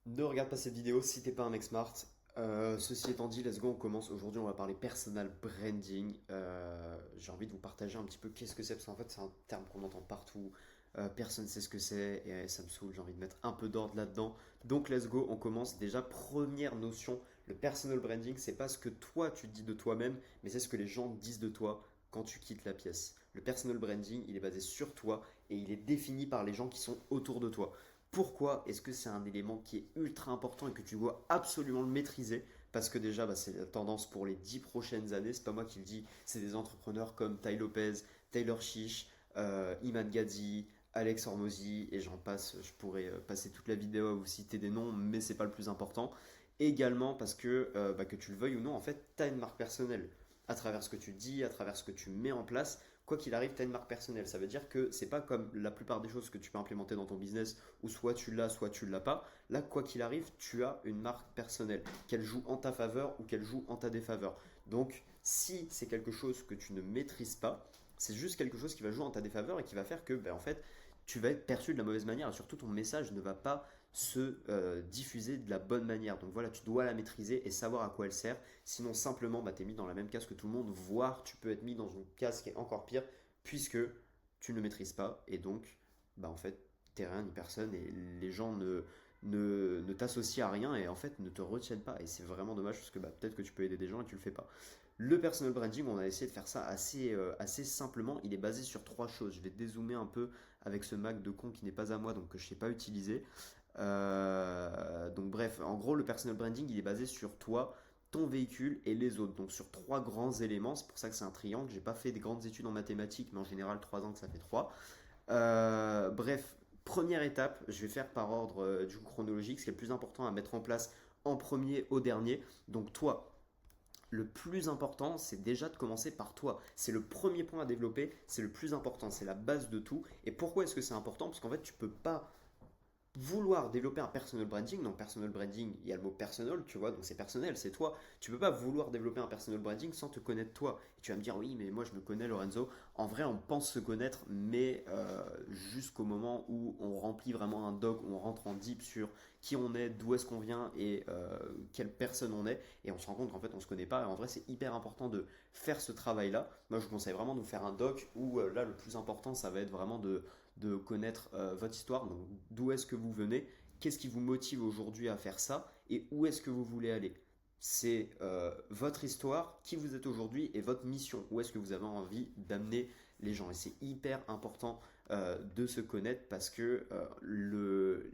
Ne regarde pas cette vidéo si t'es pas un mec smart. Ceci étant dit, let's go, on commence. Aujourd'hui, on va parler personal branding. J'ai envie de vous partager un petit peu qu'est-ce que c'est, parce qu'en fait, c'est un terme qu'on entend partout. Personne ne sait ce que c'est, et ça me saoule, j'ai envie de mettre un peu d'ordre là-dedans. Donc, let's go, on commence. Déjà, première notion, le personal branding, c'est pas ce que toi tu dis de toi-même, mais c'est ce que les gens disent de toi quand tu quittes la pièce. Le personal branding, il est basé sur toi et il est défini par les gens qui sont autour de toi. Pourquoi est-ce que c'est un élément qui est ultra important et que tu dois absolument le maîtriser? Parce que déjà, c'est la tendance pour les 10 prochaines années. C'est pas moi qui le dis, c'est des entrepreneurs comme Tai Lopez, Taylor Chiche, Iman Gadzhi, Alex Hormozy et j'en passe. Je pourrais passer toute la vidéo à vous citer des noms, mais c'est pas le plus important. Également parce que, que tu le veuilles ou non, en fait, tu as une marque personnelle. À travers ce que tu dis, à travers ce que tu mets en place, quoi qu'il arrive, tu as une marque personnelle. Ça veut dire que c'est pas comme la plupart des choses que tu peux implémenter dans ton business où soit tu l'as, soit tu l'as pas. Là, quoi qu'il arrive, tu as une marque personnelle, qu'elle joue en ta faveur ou qu'elle joue en ta défaveur. Donc, si c'est quelque chose que tu ne maîtrises pas, c'est juste quelque chose qui va jouer en ta défaveur et qui va faire que, en fait, tu vas être perçu de la mauvaise manière et surtout ton message ne va pas se diffuser de la bonne manière. Donc voilà, tu dois la maîtriser et savoir à quoi elle sert. Sinon, simplement, tu es mis dans la même case que tout le monde, voire tu peux être mis dans une case qui est encore pire, puisque tu ne maîtrises pas. Et donc, en fait, t'es rien ni personne et les gens ne t'associent à rien et en fait ne te retiennent pas. Et c'est vraiment dommage parce que peut-être que tu peux aider des gens et tu le fais pas. Le personal branding, on a essayé de faire ça assez simplement. Il est basé sur trois choses. Je vais dézoomer un peu avec ce Mac de con qui n'est pas à moi, donc que je ne sais pas utiliser. Donc bref, en gros, le personal branding, il est basé sur toi, ton véhicule et les autres. Donc sur trois grands éléments. C'est pour ça que c'est un triangle. J'ai pas fait des grandes études en mathématiques, mais en général, 3 ans que ça fait 3. Bref, première étape, je vais faire par ordre du coup chronologique, ce qui est le plus important à mettre en place en premier au dernier. Donc toi, le plus important, c'est déjà de commencer par toi. C'est le premier point à développer, c'est le plus important, c'est la base de tout. Et pourquoi est-ce que c'est important? Parce qu'en fait, tu peux pas vouloir développer un personal branding, donc personal branding, il y a le mot personal, tu vois, donc c'est personnel, c'est toi. Tu peux pas vouloir développer un personal branding sans te connaître toi. Et tu vas me dire, oui, mais moi je me connais, Lorenzo. En vrai, on pense se connaître, mais jusqu'au moment où on remplit vraiment un doc, où on rentre en deep sur qui on est, d'où est-ce qu'on vient et quelle personne on est, et on se rend compte qu'en fait on se connaît pas. Et en vrai, c'est hyper important de faire ce travail-là. Moi, je vous conseille vraiment de vous faire un doc où là, le plus important, ça va être vraiment de connaître votre histoire, donc d'où est-ce que vous venez, qu'est-ce qui vous motive aujourd'hui à faire ça et où est-ce que vous voulez aller. C'est votre histoire, qui vous êtes aujourd'hui et votre mission, où est-ce que vous avez envie d'amener les gens. Et c'est hyper important de se connaître parce que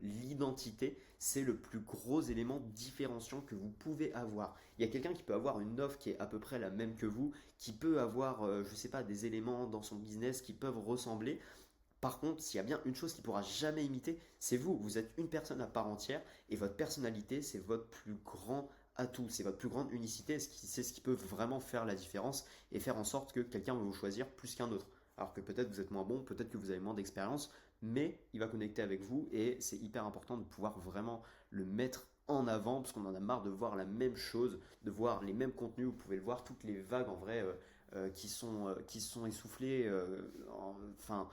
l'identité, c'est le plus gros élément différenciant que vous pouvez avoir. Il y a quelqu'un qui peut avoir une offre qui est à peu près la même que vous, qui peut avoir, je sais pas, des éléments dans son business qui peuvent ressembler, par contre, s'il y a bien une chose qu'il pourra jamais imiter, c'est vous. Vous êtes une personne à part entière et votre personnalité, c'est votre plus grand atout, c'est votre plus grande unicité. C'est ce qui peut vraiment faire la différence et faire en sorte que quelqu'un va vous choisir plus qu'un autre. Alors que peut-être vous êtes moins bon, peut-être que vous avez moins d'expérience, mais il va connecter avec vous et c'est hyper important de pouvoir vraiment le mettre en avant parce qu'on en a marre de voir la même chose, de voir les mêmes contenus. Vous pouvez le voir, toutes les vagues en vrai qui sont essoufflées. Enfin,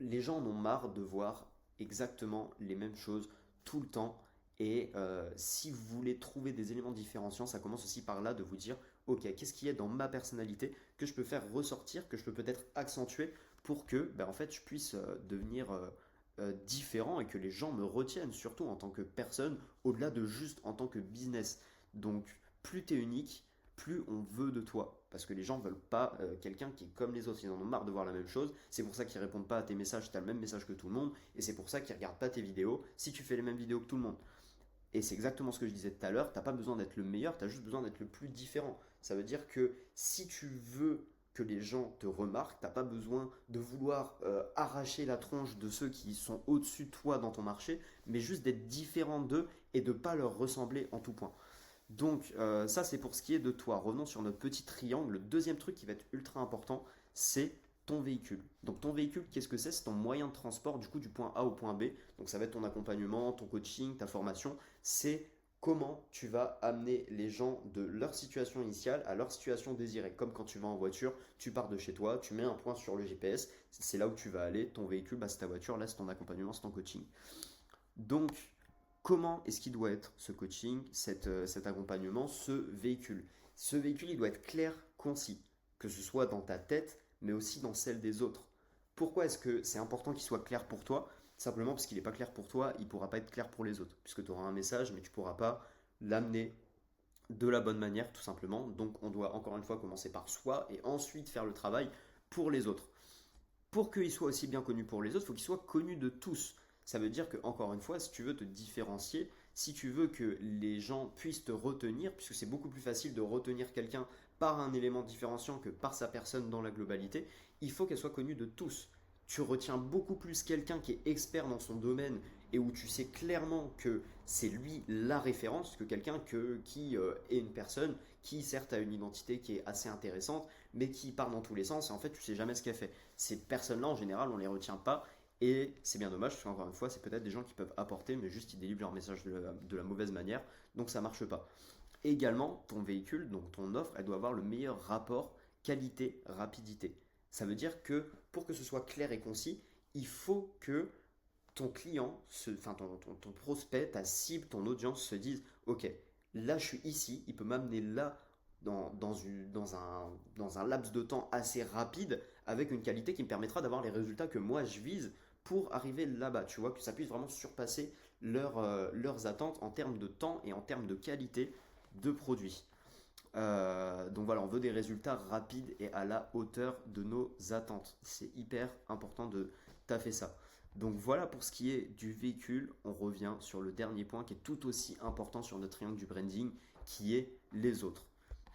les gens en ont marre de voir exactement les mêmes choses tout le temps. Et si vous voulez trouver des éléments différenciants, ça commence aussi par là de vous dire, ok, qu'est-ce qu'il y a dans ma personnalité que je peux faire ressortir, que je peux peut-être accentuer pour que, en fait, je puisse devenir différent et que les gens me retiennent, surtout en tant que personne, au-delà de juste en tant que business. Donc, plus tu es unique, plus on veut de toi. Parce que les gens veulent pas quelqu'un qui est comme les autres. Ils en ont marre de voir la même chose. C'est pour ça qu'ils répondent pas à tes messages. Tu as le même message que tout le monde. Et c'est pour ça qu'ils regardent pas tes vidéos si tu fais les mêmes vidéos que tout le monde. Et c'est exactement ce que je disais tout à l'heure. T'as pas besoin d'être le meilleur. Tu as juste besoin d'être le plus différent. Ça veut dire que si tu veux que les gens te remarquent, t'as pas besoin de vouloir arracher la tronche de ceux qui sont au-dessus de toi dans ton marché, mais juste d'être différent d'eux et de pas leur ressembler en tout point. Donc ça c'est pour ce qui est de toi. Revenons sur notre petit triangle. Le deuxième truc qui va être ultra important, c'est ton véhicule. Donc ton véhicule, qu'est-ce que c'est? C'est ton moyen de transport du coup du point A au point B. Donc ça va être ton accompagnement, ton coaching, ta formation. C'est comment tu vas amener les gens de leur situation initiale à leur situation désirée. Comme quand tu vas en voiture, tu pars de chez toi, tu mets un point sur le GPS, c'est là où tu vas aller. Ton véhicule, c'est ta voiture, là c'est ton accompagnement, c'est ton coaching. Donc comment est-ce qu'il doit être ce coaching, cet accompagnement, ce véhicule. Ce véhicule, il doit être clair, concis, que ce soit dans ta tête, mais aussi dans celle des autres. Pourquoi est-ce que c'est important qu'il soit clair pour toi? Simplement parce qu'il n'est pas clair pour toi, il ne pourra pas être clair pour les autres, puisque tu auras un message, mais tu ne pourras pas l'amener de la bonne manière, tout simplement. Donc on doit encore une fois commencer par soi et ensuite faire le travail pour les autres. Pour qu'il soit aussi bien connu pour les autres, il faut qu'il soit connu de tous. Ça veut dire que, encore une fois, si tu veux te différencier, si tu veux que les gens puissent te retenir, puisque c'est beaucoup plus facile de retenir quelqu'un par un élément différenciant que par sa personne dans la globalité, il faut qu'elle soit connue de tous. Tu retiens beaucoup plus quelqu'un qui est expert dans son domaine et où tu sais clairement que c'est lui la référence que quelqu'un qui est une personne qui certes a une identité qui est assez intéressante mais qui part dans tous les sens et en fait tu sais jamais ce qu'elle fait. Ces personnes-là en général on les retient pas et c'est bien dommage parce qu'encore une fois c'est peut-être des gens qui peuvent apporter mais juste ils délivrent leur message de la mauvaise manière donc ça marche pas. Également ton véhicule, donc ton offre, elle doit avoir le meilleur rapport qualité-rapidité. Ça veut dire que pour que ce soit clair et concis, il faut que ton client, enfin ton prospect, ta cible, ton audience se dise ok, là je suis ici, il peut m'amener là dans un laps de temps assez rapide avec une qualité qui me permettra d'avoir les résultats que moi je vise pour arriver là-bas. Tu vois, que ça puisse vraiment surpasser leurs attentes en termes de temps et en termes de qualité de produit. Donc voilà, on veut des résultats rapides et à la hauteur de nos attentes. C'est hyper important de taffer ça. Donc voilà pour ce qui est du véhicule. On revient sur le dernier point qui est tout aussi important sur notre triangle du branding, qui est les autres.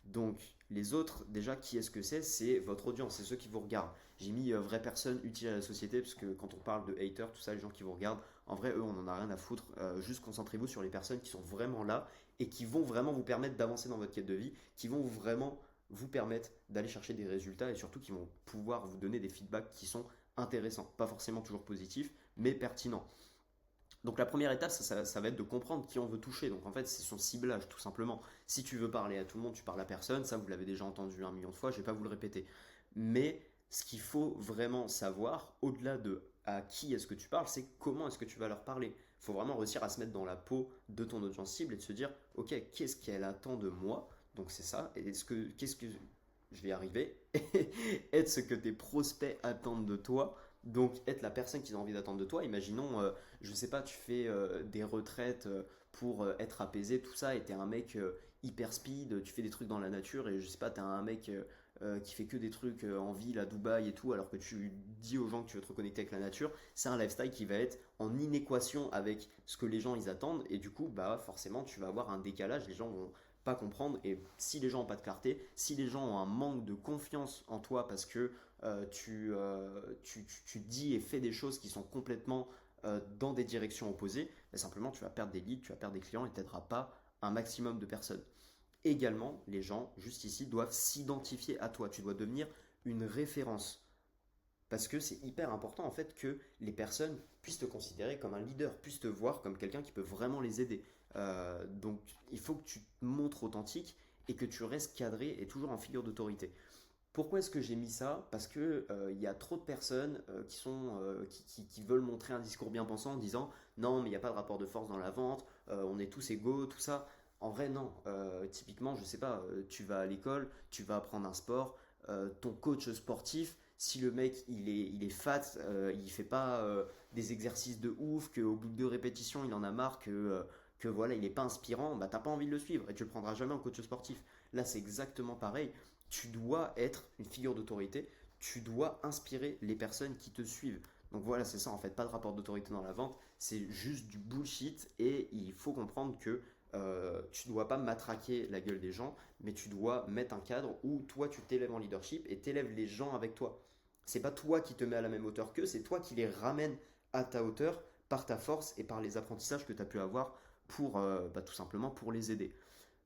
Donc les autres, déjà, qui est-ce que c'est? C'est votre audience, c'est ceux qui vous regardent. J'ai mis vraies personnes utiles à la société parce que quand on parle de haters, tout ça, les gens qui vous regardent, en vrai, eux, on n'en a rien à foutre. Juste concentrez-vous sur les personnes qui sont vraiment là et qui vont vraiment vous permettre d'avancer dans votre quête de vie, qui vont vraiment vous permettre d'aller chercher des résultats et surtout qui vont pouvoir vous donner des feedbacks qui sont intéressants. Pas forcément toujours positifs, mais pertinents. Donc la première étape, ça va être de comprendre qui on veut toucher. Donc en fait, c'est son ciblage, tout simplement. Si tu veux parler à tout le monde, tu parles à personne. Ça, vous l'avez déjà entendu 1 million de fois, je ne vais pas vous le répéter. Mais ce qu'il faut vraiment savoir, au-delà de à qui est-ce que tu parles, c'est comment est-ce que tu vas leur parler. Il faut vraiment réussir à se mettre dans la peau de ton audience cible et de se dire, ok, qu'est-ce qu'elle attend de moi? Donc c'est ça. Et qu'est-ce que je vais y arriver? Être ce que tes prospects attendent de toi. Donc être la personne qu'ils ont envie d'attendre de toi. Imaginons, je sais pas, tu fais des retraites pour être apaisé, tout ça, et t'es un mec hyper speed, tu fais des trucs dans la nature, et je sais pas, t'es un mec qui fait que des trucs en ville à Dubaï et tout, alors que tu dis aux gens que tu veux te reconnecter avec la nature, c'est un lifestyle qui va être en inéquation avec ce que les gens ils attendent, et du coup, bah forcément, tu vas avoir un décalage, les gens vont pas comprendre, et si les gens n'ont pas de clarté, si les gens ont un manque de confiance en toi parce que tu dis et fais des choses qui sont complètement dans des directions opposées, mais simplement tu vas perdre des leads, tu vas perdre des clients et tu n'aideras pas un maximum de personnes. Également, les gens, juste ici, doivent s'identifier à toi. Tu dois devenir une référence. Parce que c'est hyper important en fait que les personnes puissent te considérer comme un leader, puissent te voir comme quelqu'un qui peut vraiment les aider. Donc il faut que tu te montres authentique et que tu restes cadré et toujours en figure d'autorité. Pourquoi est-ce que j'ai mis ça? Parce que il y a trop de personnes qui veulent montrer un discours bien pensant en disant non mais il n'y a pas de rapport de force dans la vente, on est tous égaux, tout ça. En vrai non. Typiquement je sais pas, tu vas à l'école, tu vas apprendre un sport, ton coach sportif, si le mec il est fat, il fait pas des exercices de ouf, qu'au bout de 2 répétitions il en a marre, que voilà il est pas inspirant, bah t'as pas envie de le suivre et tu le prendras jamais en coach sportif. Là c'est exactement pareil, tu dois être une figure d'autorité, tu dois inspirer les personnes qui te suivent. Donc voilà, c'est ça en fait, pas de rapport d'autorité dans la vente, c'est juste du bullshit et il faut comprendre que tu ne dois pas matraquer la gueule des gens, mais tu dois mettre un cadre où toi tu t'élèves en leadership et t'élèves les gens avec toi. C'est pas toi qui te mets à la même hauteur qu'eux, c'est toi qui les ramènes à ta hauteur par ta force et par les apprentissages que tu as pu avoir pour tout simplement pour les aider.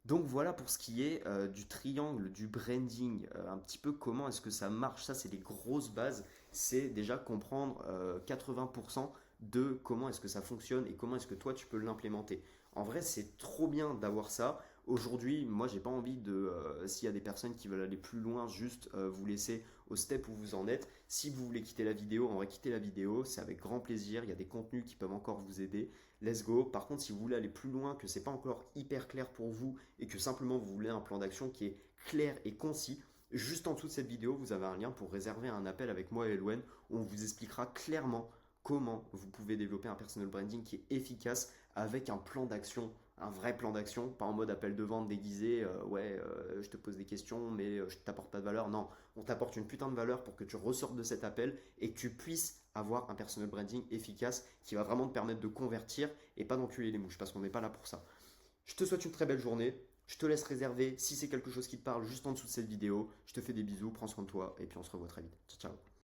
Donc voilà pour ce qui est du triangle, du branding, un petit peu comment est-ce que ça marche. Ça, c'est les grosses bases. C'est déjà comprendre 80% de comment est-ce que ça fonctionne et comment est-ce que toi, tu peux l'implémenter. En vrai, c'est trop bien d'avoir ça. Aujourd'hui, moi, j'ai pas envie de, s'il y a des personnes qui veulent aller plus loin, juste vous laisser au step où vous en êtes. Si vous voulez quitter la vidéo, on va quitter la vidéo, c'est avec grand plaisir, il y a des contenus qui peuvent encore vous aider. Let's go. Par contre, si vous voulez aller plus loin, que c'est pas encore hyper clair pour vous et que simplement vous voulez un plan d'action qui est clair et concis, juste en dessous de cette vidéo, vous avez un lien pour réserver un appel avec moi et Elouen où on vous expliquera clairement comment vous pouvez développer un personal branding qui est efficace avec un plan d'action, un vrai plan d'action, pas en mode appel de vente déguisé, je te pose des questions mais je t'apporte pas de valeur. Non, on t'apporte une putain de valeur pour que tu ressortes de cet appel et que tu puisses avoir un personal branding efficace qui va vraiment te permettre de convertir et pas d'enculer les mouches parce qu'on n'est pas là pour ça. Je te souhaite une très belle journée. Je te laisse réserver si c'est quelque chose qui te parle juste en dessous de cette vidéo. Je te fais des bisous, prends soin de toi et puis on se revoit très vite. Ciao, ciao.